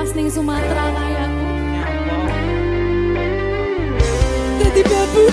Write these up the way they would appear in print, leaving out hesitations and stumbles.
pas ning Sumatera kayakku. Jadi babu.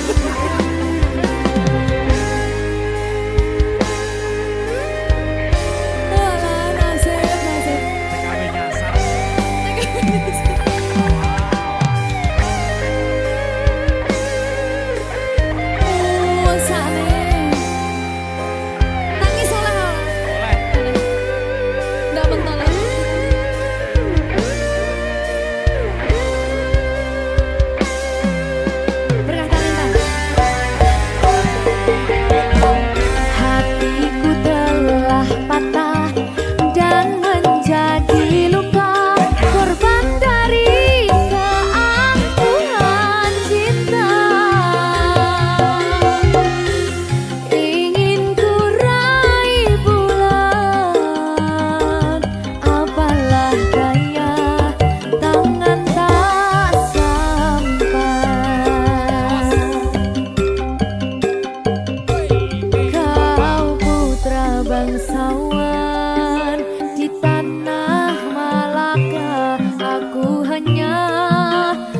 Bangsawan di tanah Malaka, aku hanya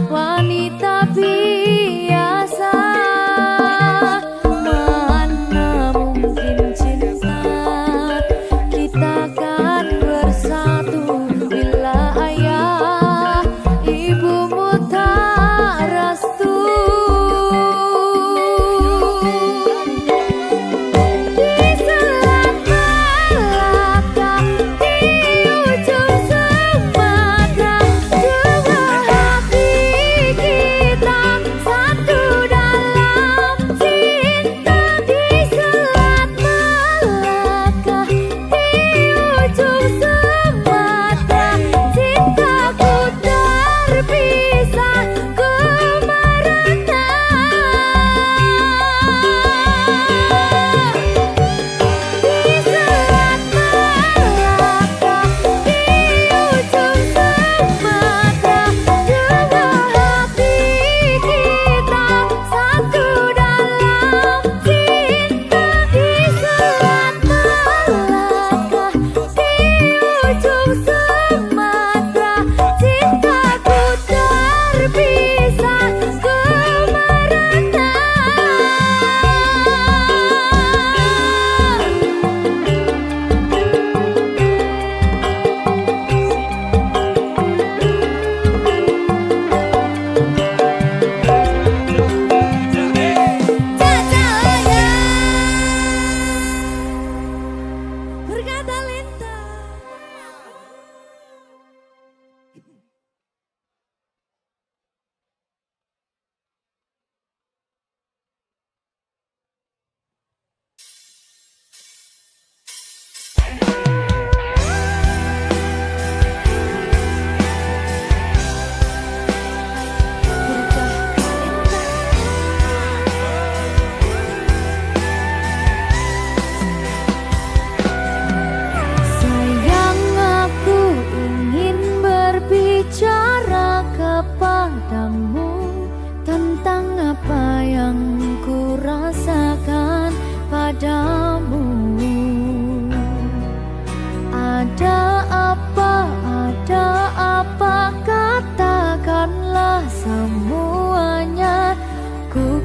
wanita biasa. Mana mungkin cinta kita kan bersatu bila ayah ibumu tak restu.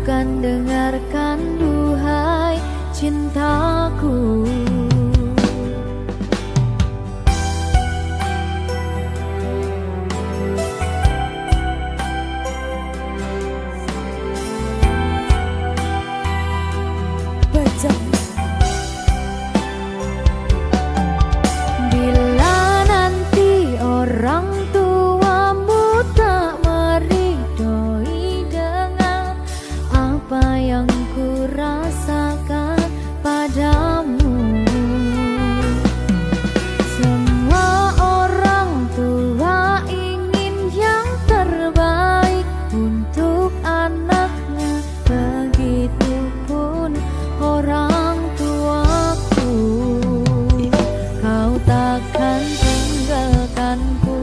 Kan dengarkan duhai cintaku. Bila nanti orang tuamu tak meridhoi dengan apa yang ku rasakan padamu. Semua orang tua ingin yang terbaik untuk anaknya, begitupun orang tuaku. Kau takkan tinggalkanku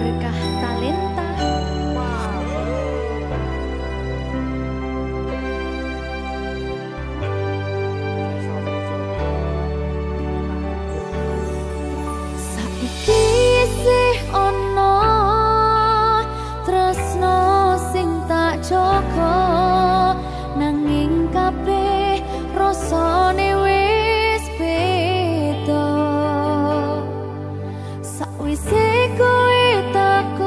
berkah talenta. Saiki isih ono tresno sing tak jaga, nanging kabeh rasane wis beda. Sakwise kowe teko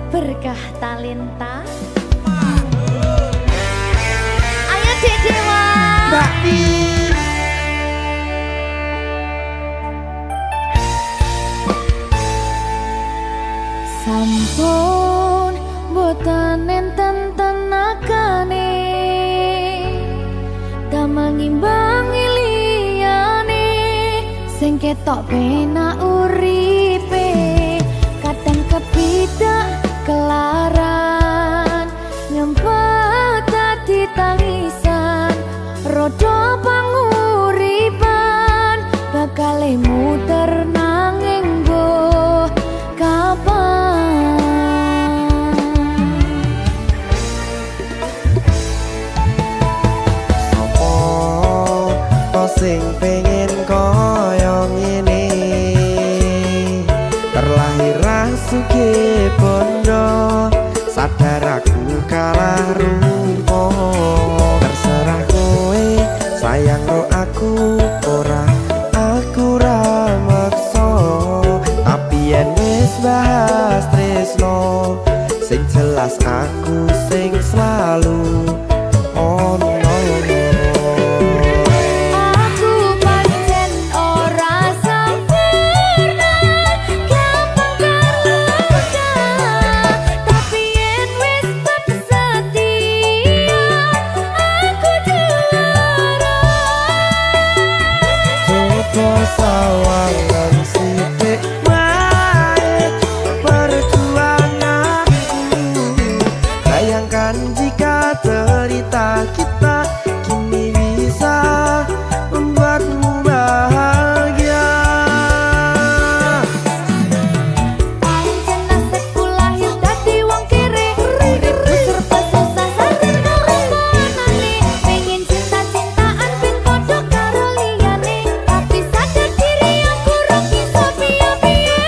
Berkah talenta. Ayo Dek Dewa. Mbak Nin. Sampun boten enten tenagane damel ngimbangi liyane sing ketok penak uripe kadang kepidak kelaran nyempet dadi tangisan rodo panguripan bakal muter nanging mbuh kapan Sopo sing pengen koyo ngene terlahir sugih bondo sadar aku kalah rumpo terserah kowe sayang ro aku ora aku ra maksa tapi yen wis bahas tresno sing jelas aku sing selalu ono. aku pancen ora sempurna gampang terluka tapi yen wis setia aku juara Coba sawangan sithik wae perjuanganku bayangkan jika cerita kita kini bisa membuatmu bahagia pancen nasibku lahir dadi wong kere uripku serba susah sadar kerumanane pengen cinta-cintaan ben padha karo liyane tapi sadar diri aku ora bisa piye-piye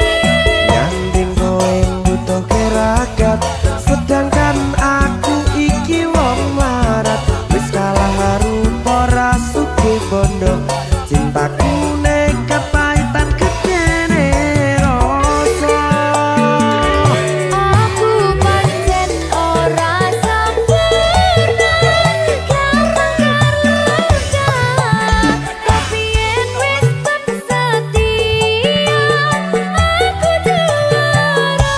nyanding kowe butuh keragat sedangkan aku iki wong marat wis kalah rupa ra sugih bondo cintaku nekat pahitan gedene rasa aku pancen ora sempurna gampang terluka tapi yen wis setia aku juara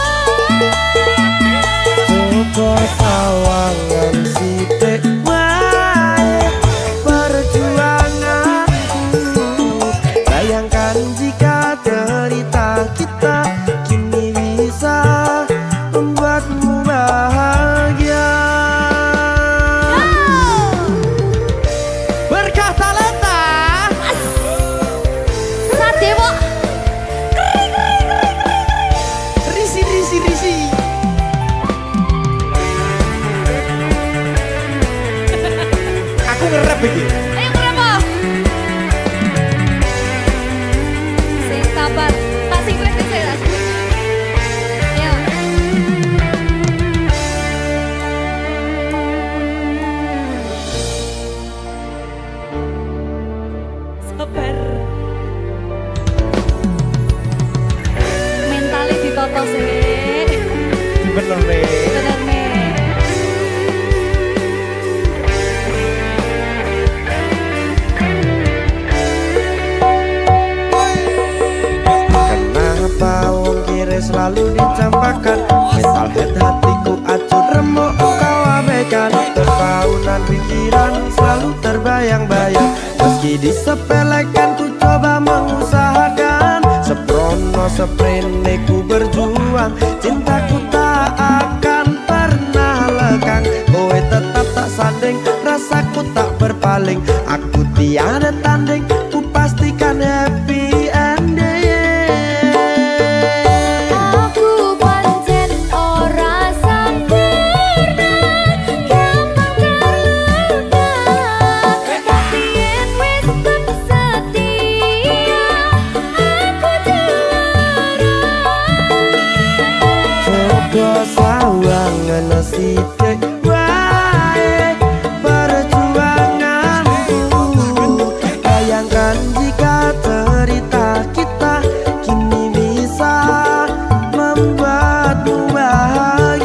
coba sawangan sithik wae perjuanganku bayangkan jika cerita kita kini bisa membuatmu bahagia berkah talenta Sadewo risi aku ngerep iki ayo berapa sing sabar tak sing kritis ya ayo sabar mentalnya ditoto sih bener nih bener nih kenapa wong kiri selalu dicampakkan mental head hatiku acuh remuk kau abaikan terpaunan pikiran selalu terbayang-bayang meski disepelekan ku coba mengusahakan seprono seprene ku berjuang cintaku tak akan pernah lekang kowe tetap tak sanding rasaku tak berpaling aku tiada tanding ku pastikan happy ending aku pancen ora sempurna gampang terluka tapi yen wis setia aku juara coba sawangan sithik wae perjuanganku bayangkan jika cerita kita kini bisa membuatmu bahagia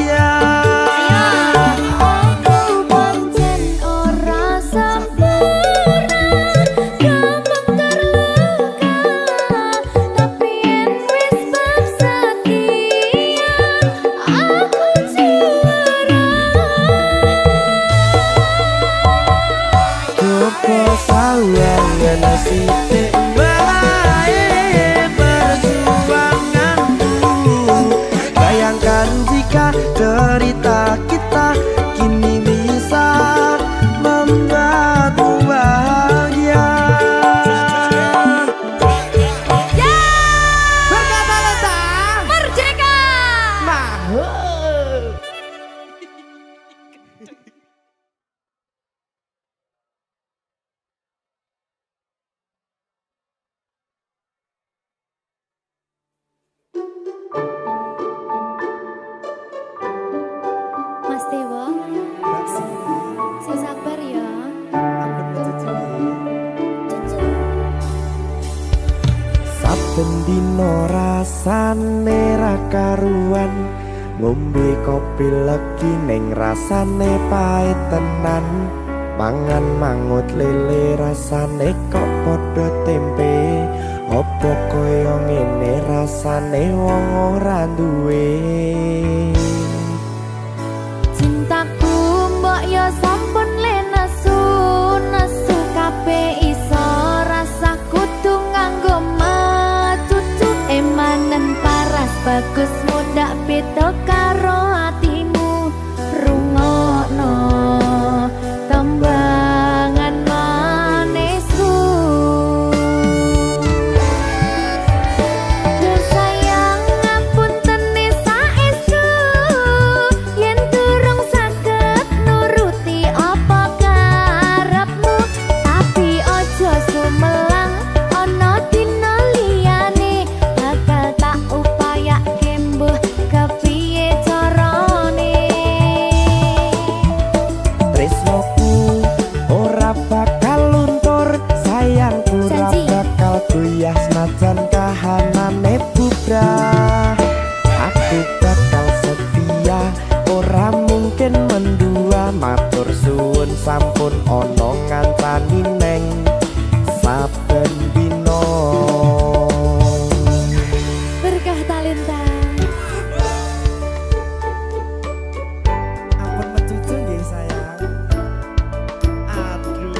cerita kita kini bisa membuatmu bahagia. Merdeka! Mas Dewa, sing sabar ya. Saben dino rasane ra karuan, ngombe kopi legi ning rasane pahit tenan. Mangan mangut lele rasane kok padha tempe. Apa kaya ngene rasane wong ora duwe. Cintaku mbok yo sampun le nesu kabeh iso rasa kudu nganggo macucu emanen paras bagus mudak beda karo atimu rungokno tembangan manisku. Duh sayang ngapunten saestu yen durung saged nuruti apa karepmu, tapi ojo sumelang ana dina liyane bakal tak upayake mbuh kepiye carane. Tresnoku ora bakal luntur, sayangku ora Janji. bakal goyah senajan kahanane bubrah. Aku bakal setia, ora mungkin mendua. Matur suwun sampun ana ngancani neng saben dina. Berkah talenta. Ampun mencucu nggih sayang. Aduh.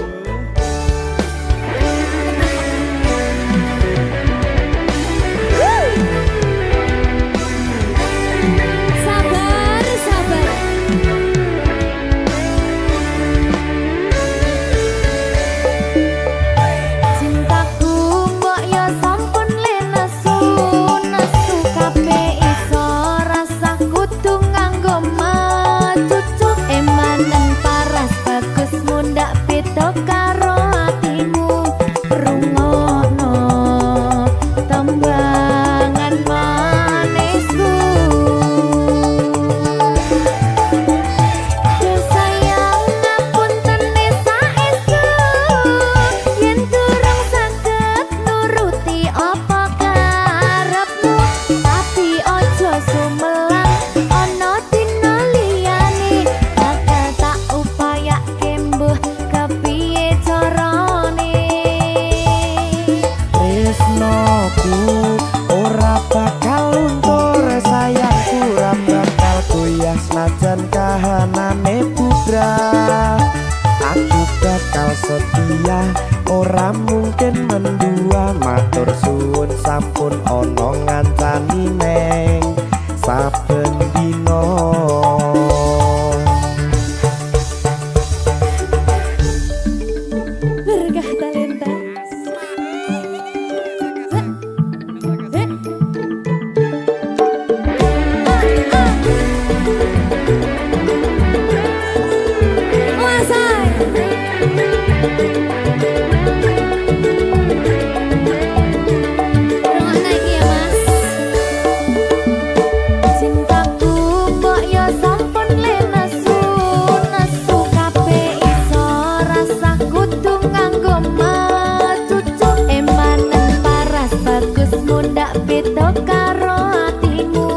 Sabar, sabar. Cintaku mbok yo sampun le nesu kabeh iso rasa kudu nganggo macucu emanen paras bagus mundak beda karo atimu rungokno tembangan manisku. Duh sayang ngapunten saestu yen durung saged nuruti apa karepmu, tapi ojo sumelang ana dina liyane bakal tak upayake mbuh kepiye carane. Tresnoku ora bakal luntur, sayangku ora bakal goyah senajan kahanane bubrah. Aku bakal setia, ora mungkin mendua. Matur suwun sampun ana ngancani neng saben dina. Berkah talenta. Rungokno iki ya, Mas. Cintaku mbok yo sampun le nesu kabeh iso rasa kudu nganggo macucu emanen paras bagus mundak beda karo atimu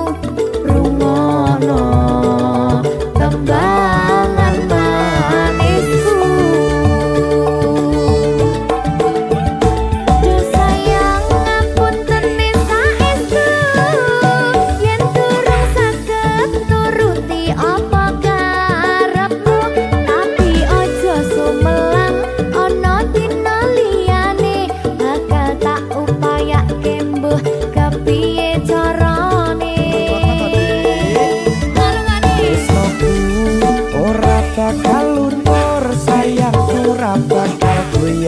rungokno tembangan manisku. Duh sayang ngapunten saestu yen durung saged nuruti apa karepmu, tapi ojo sumelang ana dina liyane bakal tak upayake mbuh kepiye carane.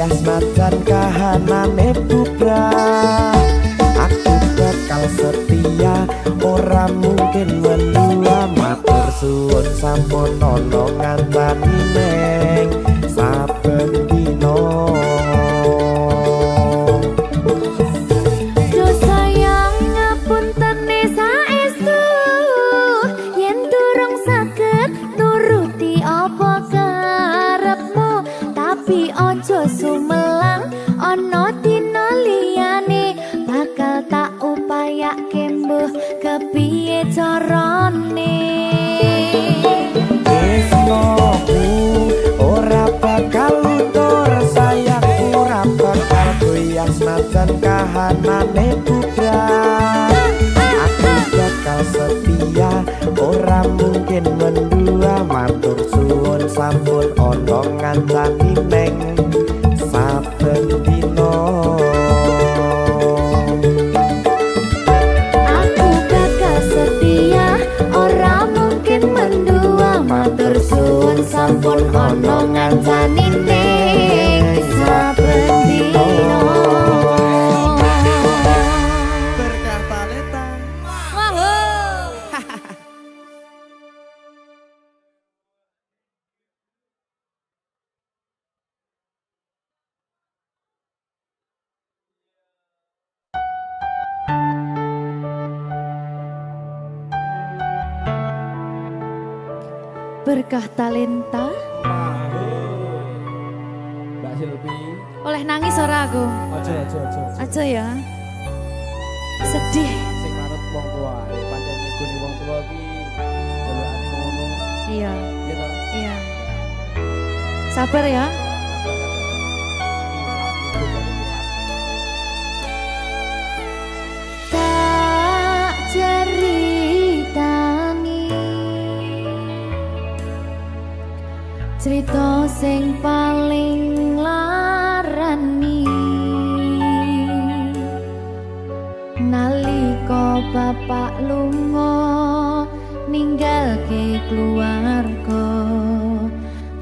ya senajan kahanane bubrah. Aku bakal setia ora mungkin mendua, matur suwun sampun ana ngancani neng saben dina. Do sayang ngapuntene saestu yen durung saged nuruti apa karepmu, tapi ojo sumelang ana dina liyane bakal tak upayake mbuh kepiye carane. Tresnoku ora bakal luntur, sayangku ora bakal goyah senajan kahanane bubrah. Aku bakal setia ora mungkin mendua, matur suwun sampun ana ngancani neng saben dina. Aku bakal setia ora mungkin mendua, matur suwun sampun ana ngancani ning saben dina. Berkah talenta. Berkah talenta. Mbak Silvi, Oleh nangis ora aku? aja. Aja ya. Sedih. Sing manut wong tua, pancen ngegoni wong tua ki jelokane ngono. Iya, Ya ta? iya. Sabar ya. Tak ceritani cerita sing paling larani nalika bapak lunga ninggalke keluarga,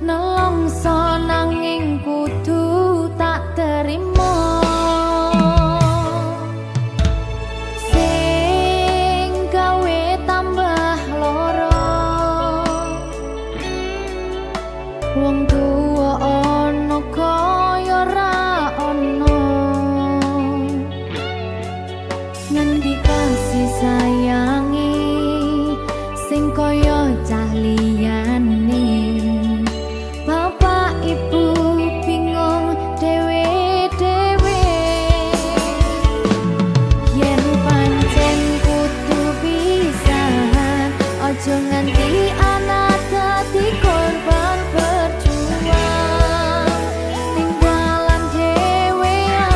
nelongso nanging kudu tak terima. Sing gawe tambah lara, wong tuwa ana kaya ra ana, ngendi kasih sayange sing kaya cah liyane. Bapak ibu bingung dewe-dewe, yen pancen kudu pisahan aja nganti anak dadi korban berjuang tinggalan dhewean.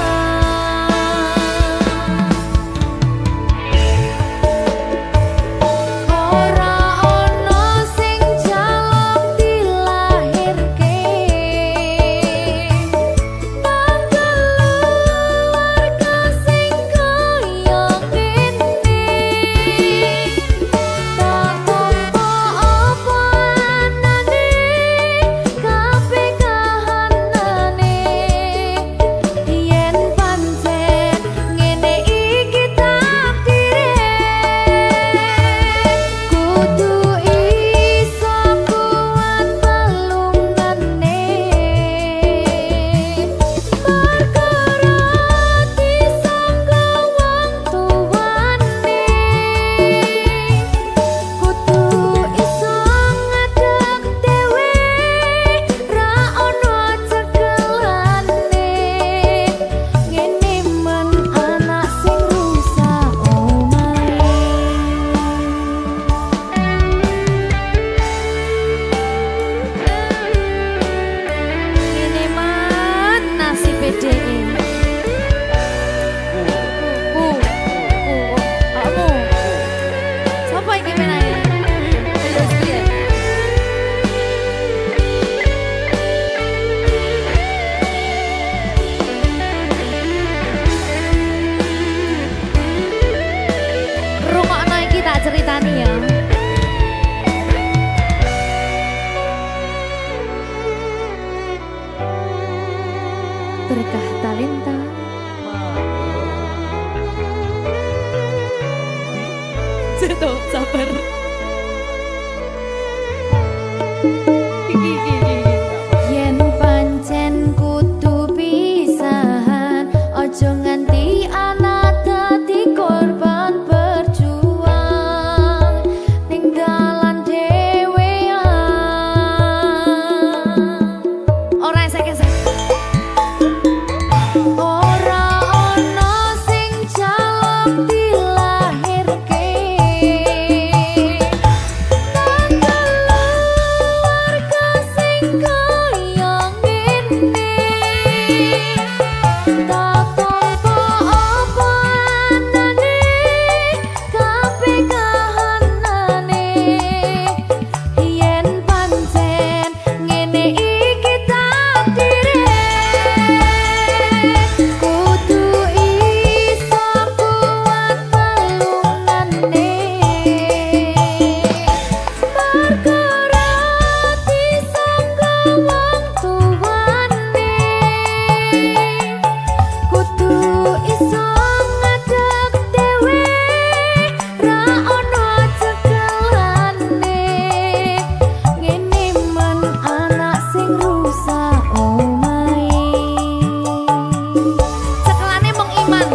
Ora ana sing jaluk dilahirke, tanggal keluarga sing kaya kene. Tak tampa apa anane, kabeh kahanane, yen pancen ngene iki takdire, kudu iso kuat pelungane, perkara disangka wong tuwane, kudu iso ngadeg dhewe, ra ono cekelane, ngene men anak sing rusak omahe. Ngene men nasibe dhewe. Kamu sapa iki menae? Terus piye? Rungokno iki tak ceritani ya. Ceto, sabar. Yen pancen kudu pisahan, ojo nganti anak dadi korban berjuang ning dalan dhewean. Ora esek-esek. Ora ana sing jaluk dilahirke nang keluarga sing kaya ngene. Tak tampa apa anane kabeh kahanane. Yen pancen ngene iki takdire, kudu iso kuat pelungane. Perkara disangka wong tuwane, kudu iso ngadeg dhewe, ra ono cekelane. Ngene men anak sing rusak omahe. Cekelane mung iman.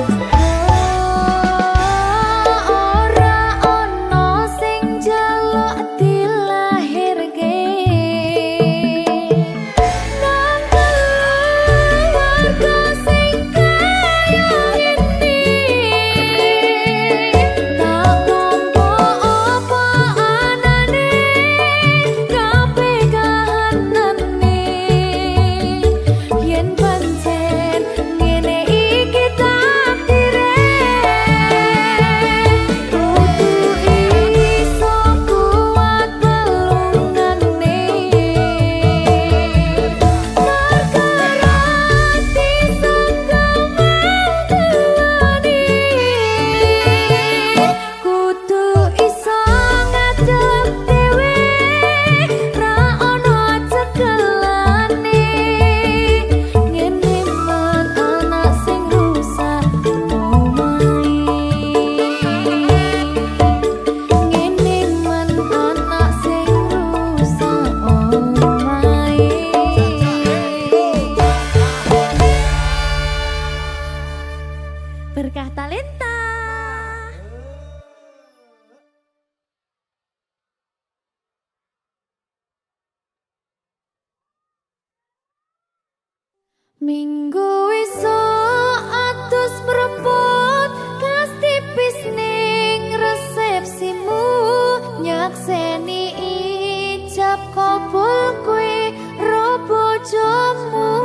Ora ono sing jaluk dilahirke nang keluarga sing kaya ngene. Tak tampa apa anane kabeh kahanane. Yen pancen ngene iki takdire, kudu iso kuat pelungane. Perkara disangka mangkelani, kudu iso ngadeg dhewe, ra ono cekelane. Ngene men anak sing rusak omahe. Ngene men anak sing rusak omahe. Berkah talenta. Minggu esuk atus mrempot kas tipis ning resepsimu, nyakseni ijab kabul kowe ro bojomu.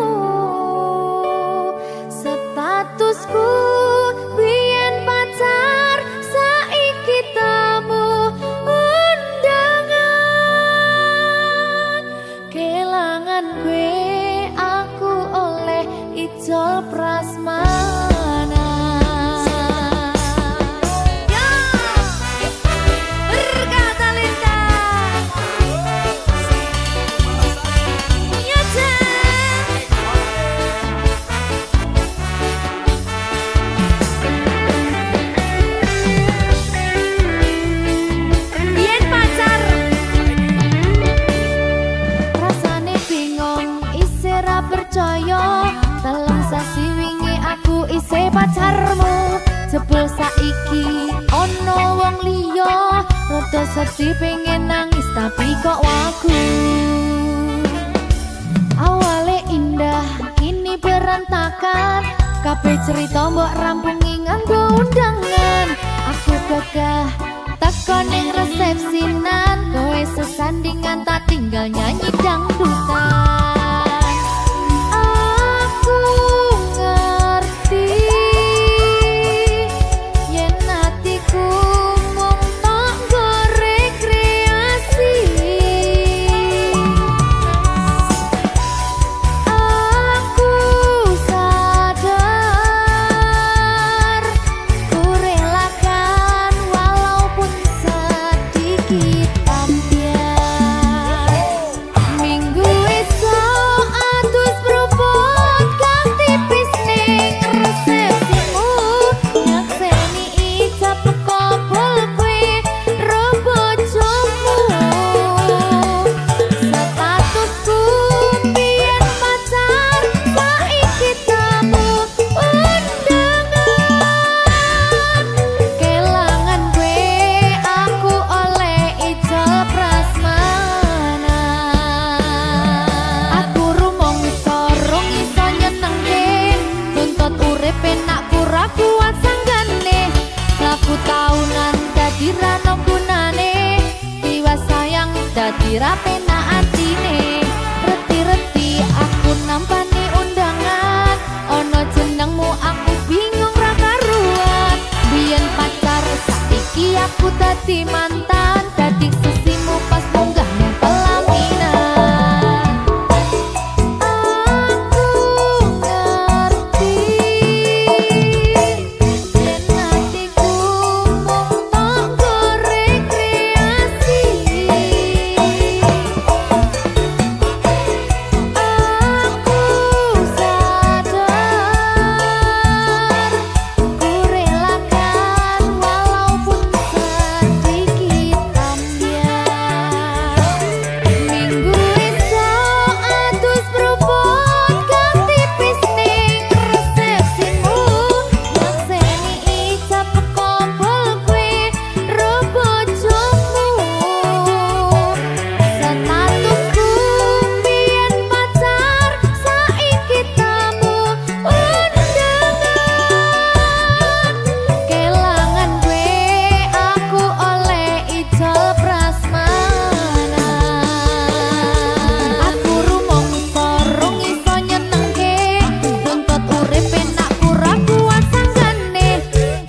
Statusku biyen pacar, saiki tamu undangan. Kelangan kowe aku oleh ijol prasmanan. Ya, berkah talenta. Ya, Jen. Biyen pacar, rasane bingung, isih ra percaya. Telung sasi wingi aku isih pacarmu, jebul saiki ono wong liya. Rada sedih pengen nangis tapi kok wagu. Awale indah kini berantakan, kabeh cerita mbok rampungi nganggo undangan. Aku gagah teko ning resepsinan, kowe sesandingan tak tinggal nyanyi dangdutan. Aku ngerti yen atiku mung tok nggo rekreasi. Aku sadar ku relakan walaupun sedikit ambiar. Minggu esok dadi rapena atine. Reti-reti aku nampani undangan, ono jenengmu aku bingung ra karuan. Biyen pacar saiki aku dadi mantan, dadi sesimu pas munggah ning pelaminan. Aku ngerti yen hatiku mung tanggo rekreasi. Aku sadar ku relakan walaupun sedikit ambiar. Minggu esok atus berubah ganti pisning resepsimu, yang seni ijab kompol kue rebojomu. Statusku biyen pacar saiki tamu undangan. Kelangan gue aku oleh ijol prasmanan. Aku rumong sorong iso nyenengke, nuntut urip enak pura kuat sanggane.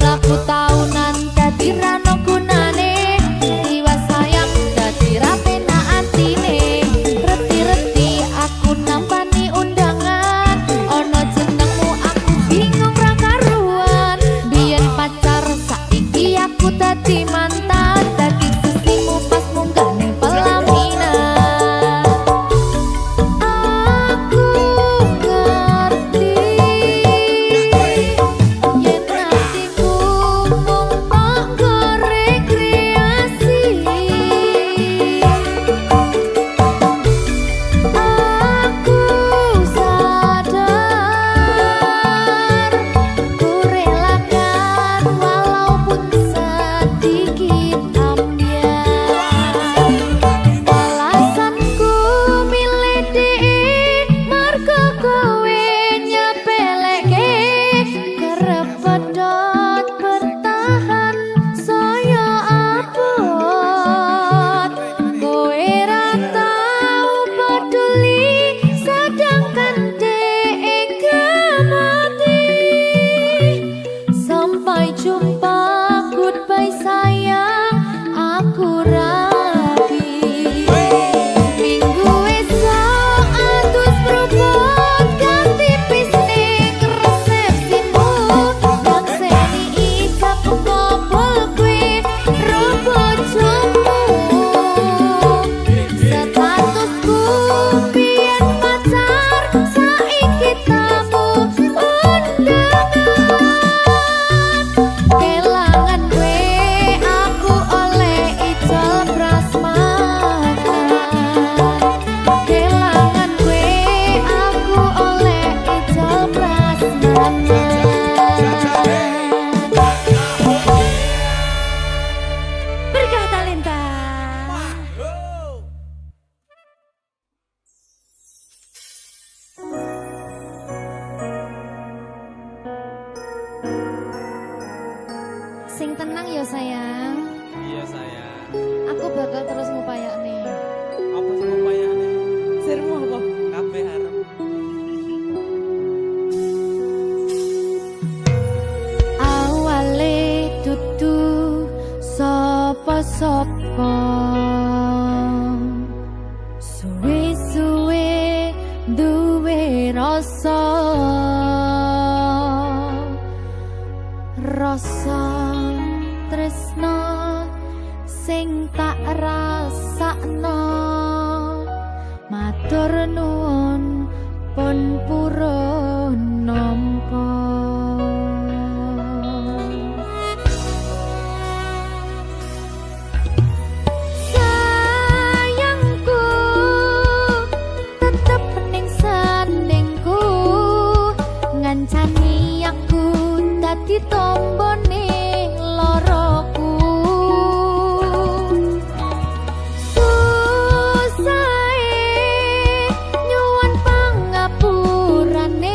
Laku taunan dadi rano gunane, jiwa sayang dadi rapena atine. Reti-reti aku nampani undangan, ono jenengmu aku bingung ra karuan. Biyen pacar saiki aku dadi mantan, dadi sesimu pas munggah ning pelaminan. Aku ngerti yen hatiku mung tanggo rekreasi. Aku sadar ku relakan walaupun sedikit ambiar. Alasanku milih dhek mergo kowe nyepeleke, kerep pedot bertahan saya abot. Kowe ra tau peduli sedangkan dhek mati. Sampai jumpa, goodbye sayang, aku rapi. Minggu esok atus berubah ganti pisning resepsimu, yang seni ijab kompol kue rebojomu. Statusku biyen pacar saiki tamu undangan. Kelangan gue aku oleh ijol prasmanan. Kelangan gue aku oleh ijol prasmanan. Berkah talenta. Sing tenang ya sayang, Iya sayang. aku bakal terus ngupayakne. Apa sih upayane? Sirmu apa? Kabeh arep. Awale dudu sapa-sapa, suwe-suwe duwe rasa. Rasa tresno sing tak rasakno, matur nuwun pun purun nampa. Sayangku tetep ning sandingku, ngancani aku dadi tombone loroku. Susahe nyuwun pangapurane,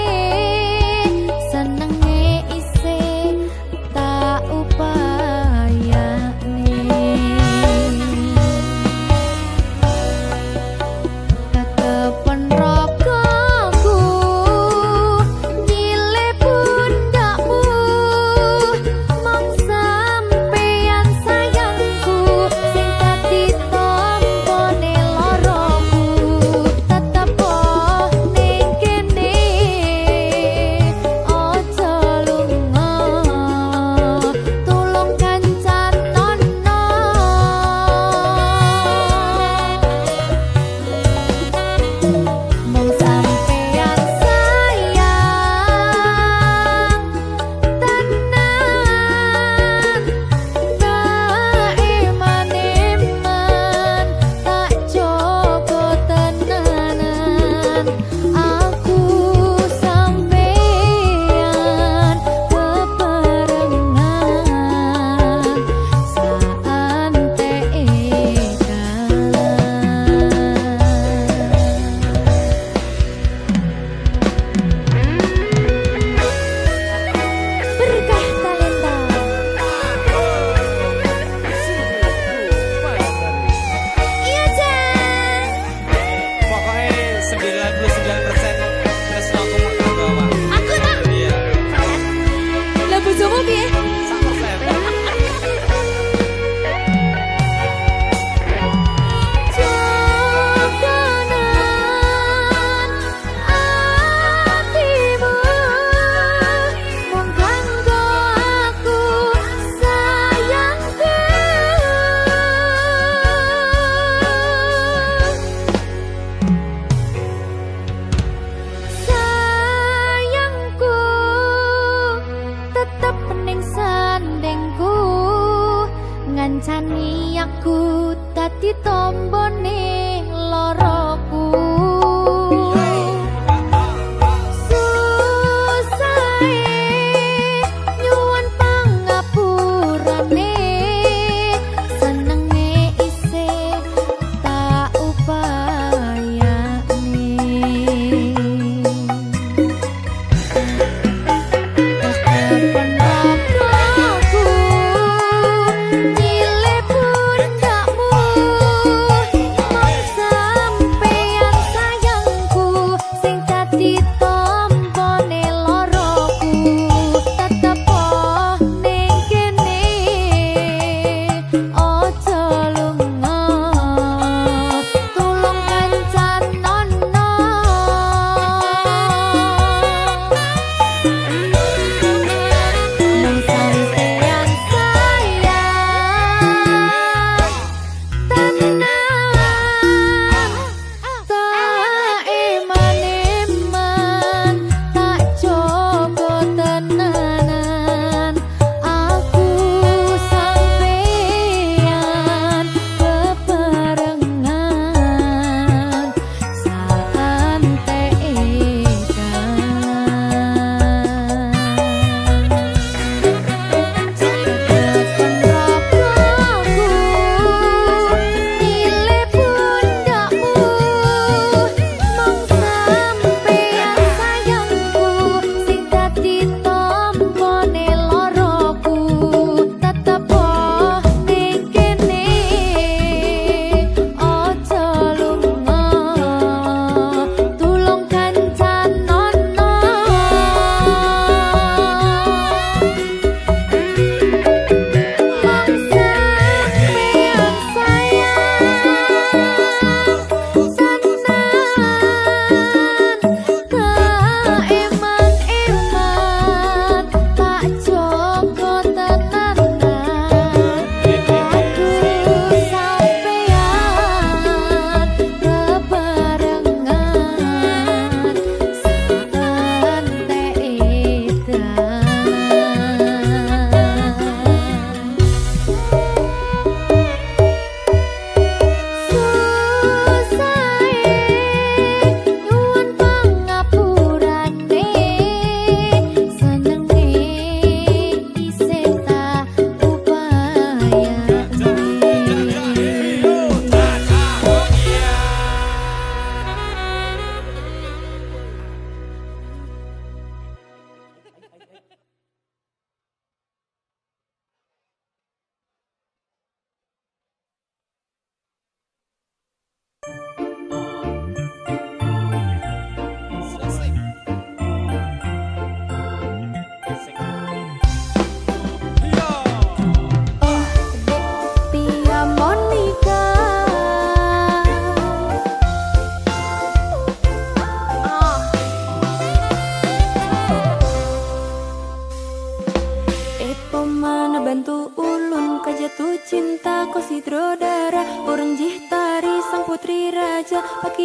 ngerasani aku dadi tombone loroku.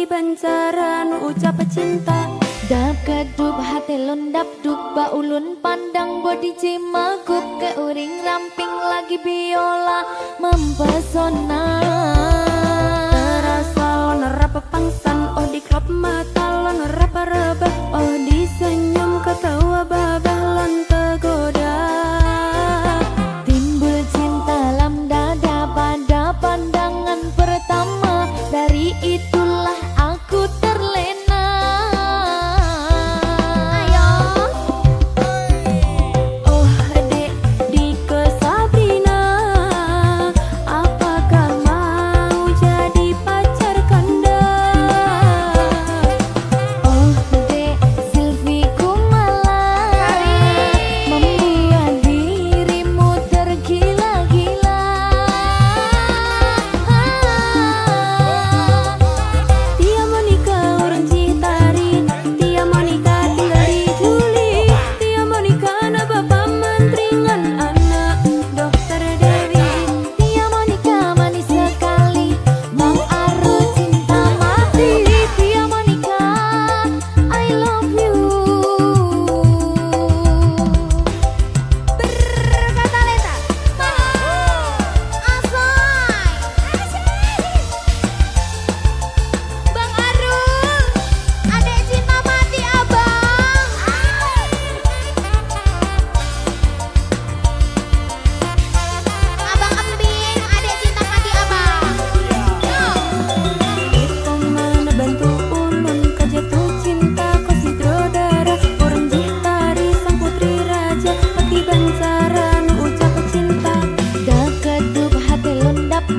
Bancara nu ucap cinta dap kedup hati lundap duk ba ulun pandang bodi cimagup ke uring ramping lagi biola mempesona terasa lon rapa pangsan oh di klop mata lon rapa raba oh di senyum ketawa babah lon tergoda timbul cinta lam dada pada pandangan pertama dari itulah aku terlena. Ayo, oh dek di ke Sabrina, apakah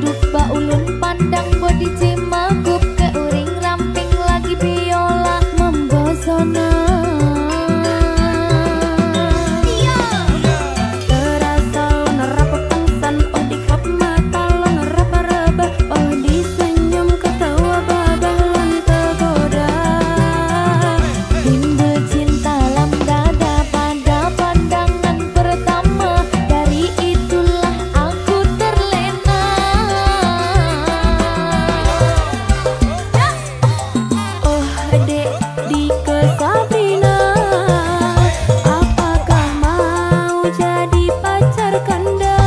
Mbak Ulun pandang body cimagup, keuring ramping lagi biola membosona. Terasa nerap pengsan, oh di klub mata lo nerap rebah, oh di senyum ketawa babah lan tergoda. Timbul cinta lam dada pada pandangan pertama, dari itulah aku terlena. Oh dek Dike Sabrina, apakah mau jadi pacar kanda?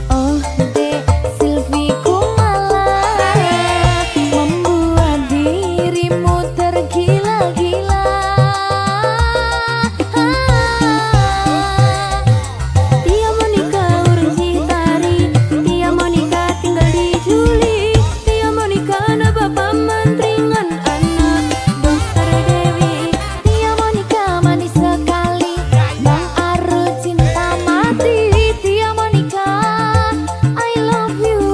Oh dek Silvi Kumala, membuat dirimu tergila-gila. Tia Monica urang Citari, Tia Monica tinggal di Juli, Tia Monica na bapak mantringan anak Dokter Dewi. Tia Monica manis sekali, Bang Arul cinta mati. Tia Monica, I love you.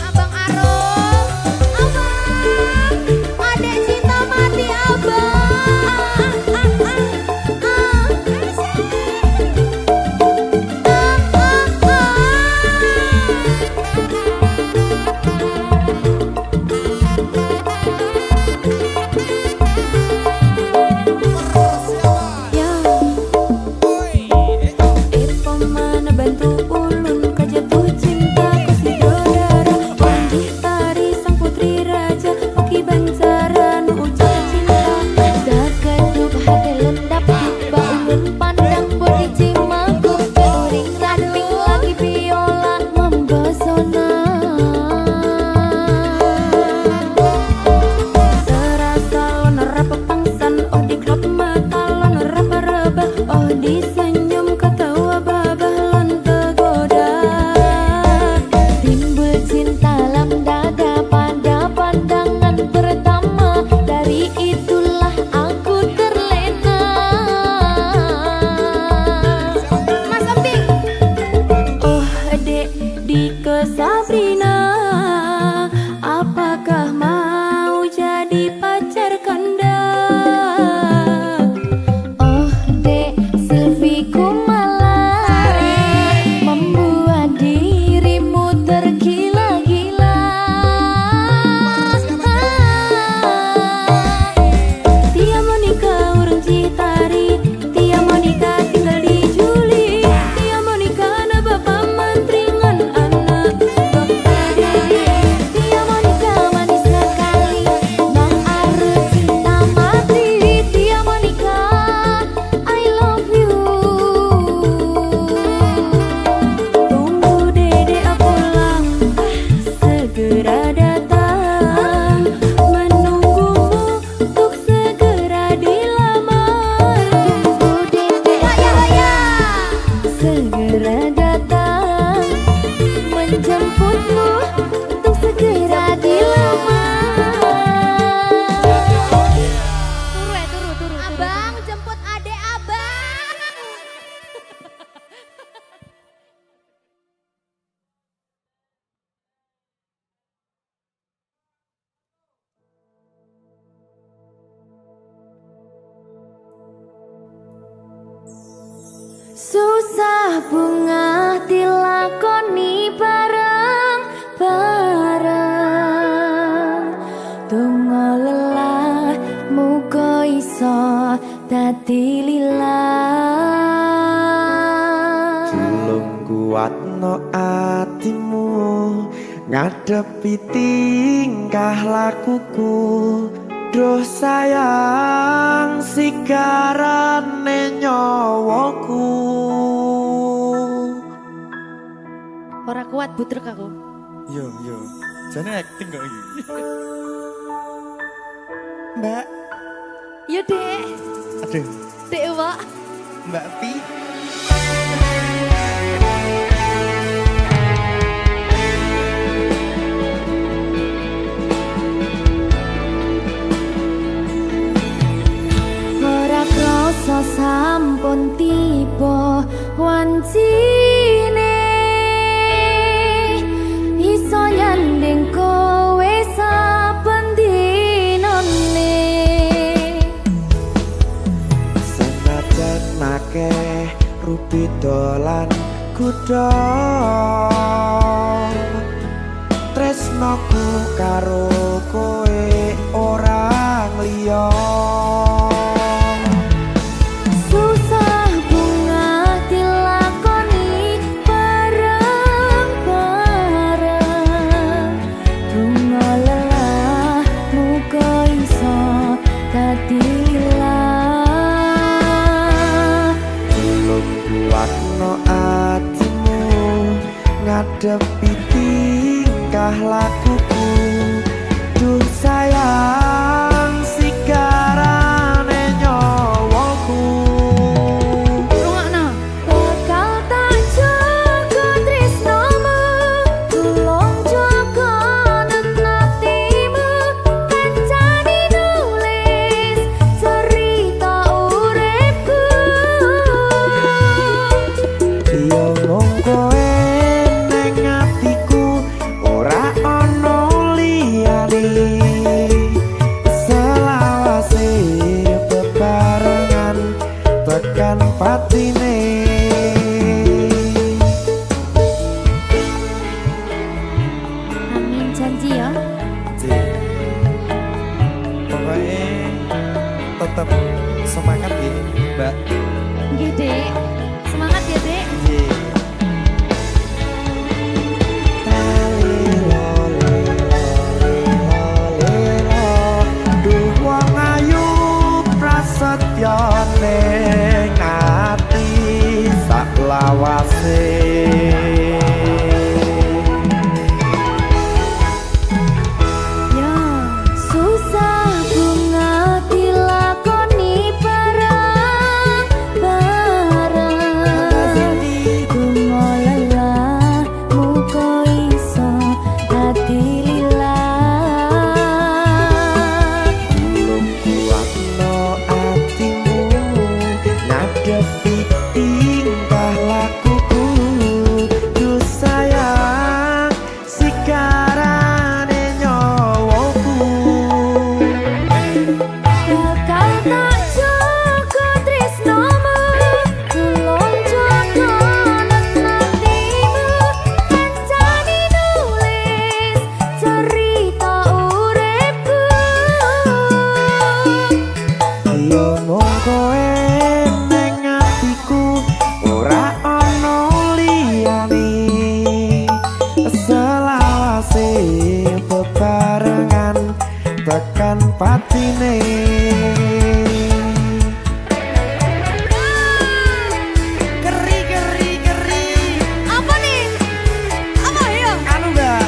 Abang Arul, abang, adek cinta mati abang. Ya, mana bantu ulun kejatuh cinta kasih dodara. Orang Citari sang putri raja, Oki Banjaran ucap cinta. Dakedup hati lendap, Mbak Ulun pandang body cimagup, keuring ramping lagi biola membosona. Terasa lo nerap pengsan, oh di klub mata lo nerap rebah, oh di senyum ketawa babah lan tergoda. Timbul cinta lam dada pada pandangan pertama, dari itulah aku terlena. Mas Emping, Oh dek Dike Sabrina, apakah mau jadi pacar kanda? oh dek Silvi Kumala, membuat dirimu tergila-gila. Tia Monica urang Citari, Tia Monica tinggal di Juli, Tia Monica na bapak mantringan anak Dokter Dewi. Tia Monica manis sekali, Bang Arul cinta mati. Tia Monica, I love you. Tunggu dedek pulang, segera datang, menunggumu untuk segera dilamar. Tunggu dedek segera datang, menjemputmu untuk segera dilamar. Turu. Abang jemput adek abang. Susah bunga dilakoni bareng-bareng, donga lelah muga iso dadi lillah. Tulung kuatno atimu ngadepi tingkah lakuku. Duh sayang sigarane nyawaku. Ora kuat butrek aku. Yo, jane acting kok iki. Mbak, Yo dek, aduh, dek Wak. Mbak Pi. Ora krasa sampun tiba wanci ning kowe saben dinane. Senajan akeh rupi dolan kuda, tresnoku karo kowe orang liya. Susah bunga dilakoni bareng-bareng, bunga lelah muga iso dadi ilang. Belum kuatno atimu ngadepi tingkah lakuku. Duh sayang sigarane nyawaku. Rungokno. Bakal tak jaga tresnomu, tulung jaga nenatimu, kancane nulis cerita uripku. Yo mung kowe ning atiku, ora ana liyane. Selawase bebarengan tekan patine. Amin janji ya. Pokoknya tetap semangat ya, Mbak. Nggih, Dek. Semangat ya, Dek. Duh wong ayu prasetyo ning ati saklawase. Ya, susah bunga dilakoni bareng-bareng, bunga lelah muga iso dadi lilang. Belum kuatno atimu ngadepi tingkah lakuku. Duh sayang sigarane nyawaku. Bakal tak jaga tresnomu, tulung jaga nenatimu, kancane nulis cerita uripku. Yo mung kowe ning atiku, ora ana liyane. Selawase bebarengan tekan patine. Keri. Apa nih? Apa ya? Anu Mbak.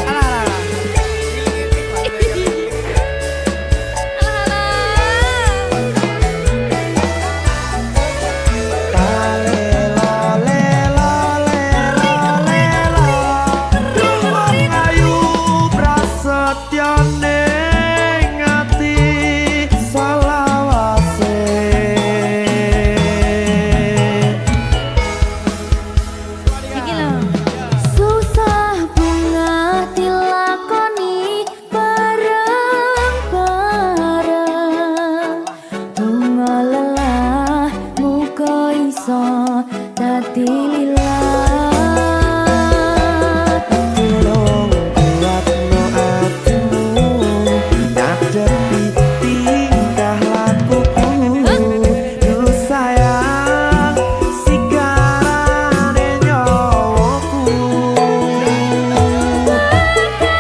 Alah. Iki lho. Susah bunga dilakoni bareng-bareng, bunga lelah muga iso dadi lilang. Tulung kuatno atimu ngadepi tingkah lakuku. Duh sayang sigarane nyawaku. Jaga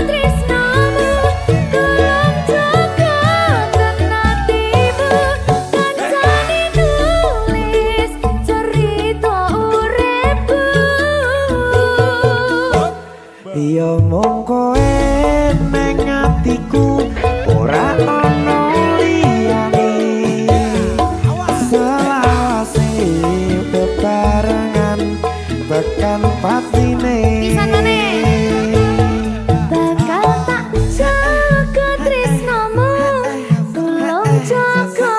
tresnomu, tulung jaga nenatimu, kancane nulis cerita uripku. Yo mung kowe ning atiku, ora ana liyane. Selawase bebarengan tekan patine. Pisanane. Bakal tak jaga tresnomu, tulung jaga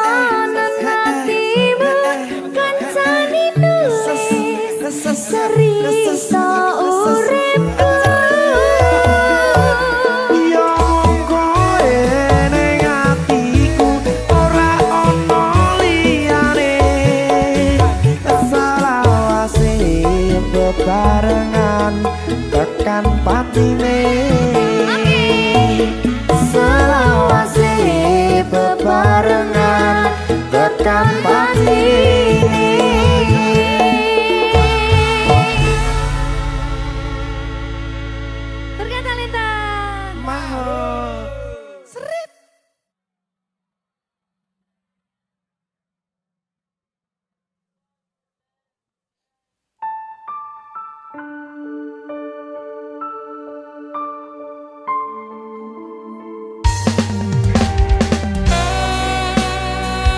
nenatimu, kancane nulis cerita uripku. bebarengan tekan patine selawase bebarengan tekan patine. Surga Talenta. Mahal. Serip.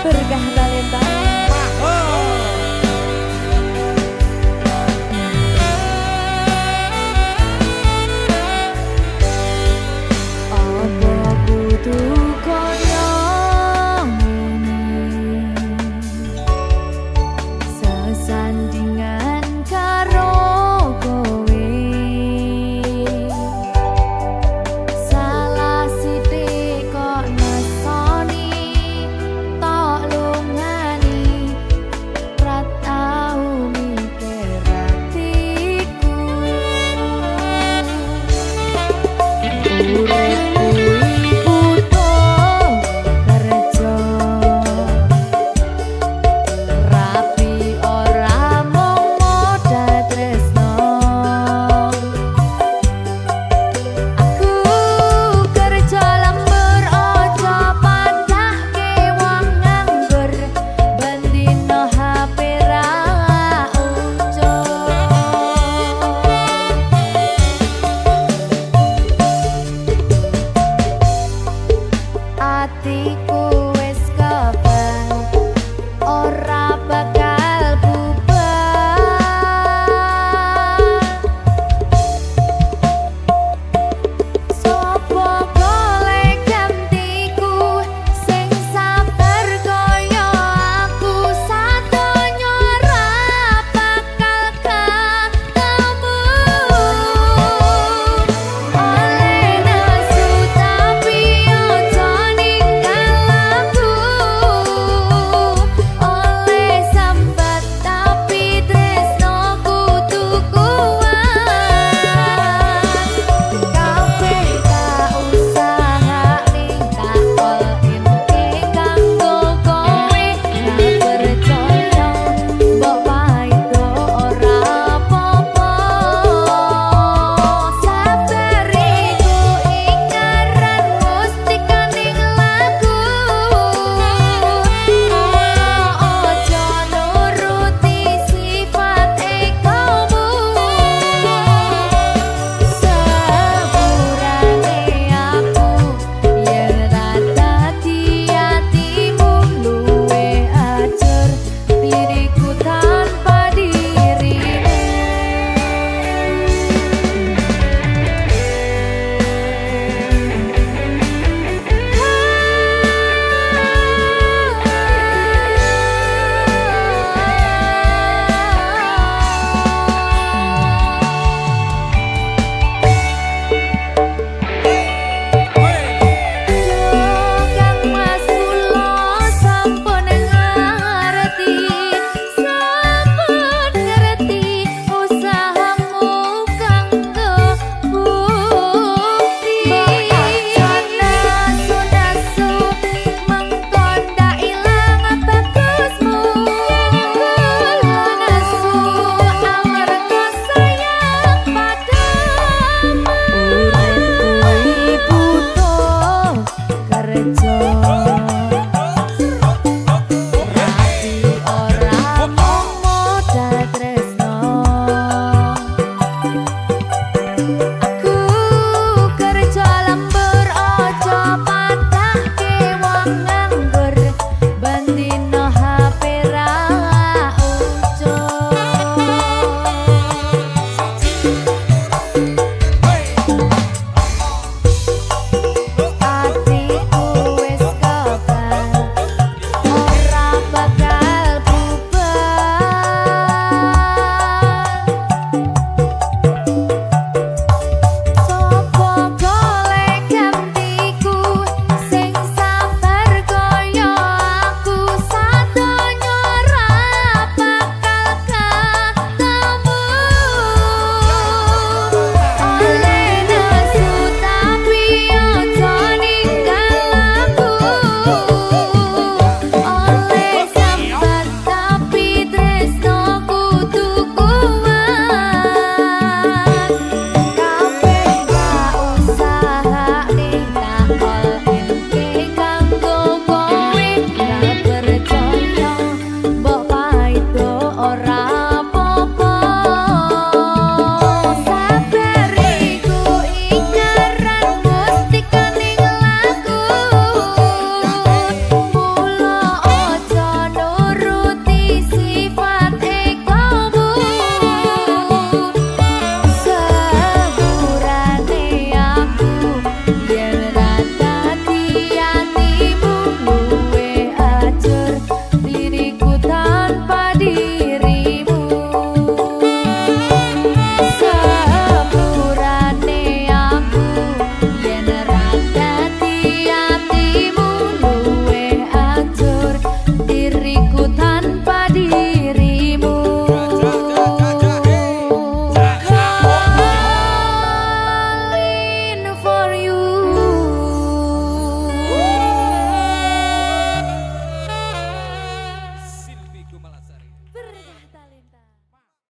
Surga Talenta. Apa kudu koyo ngene sesanding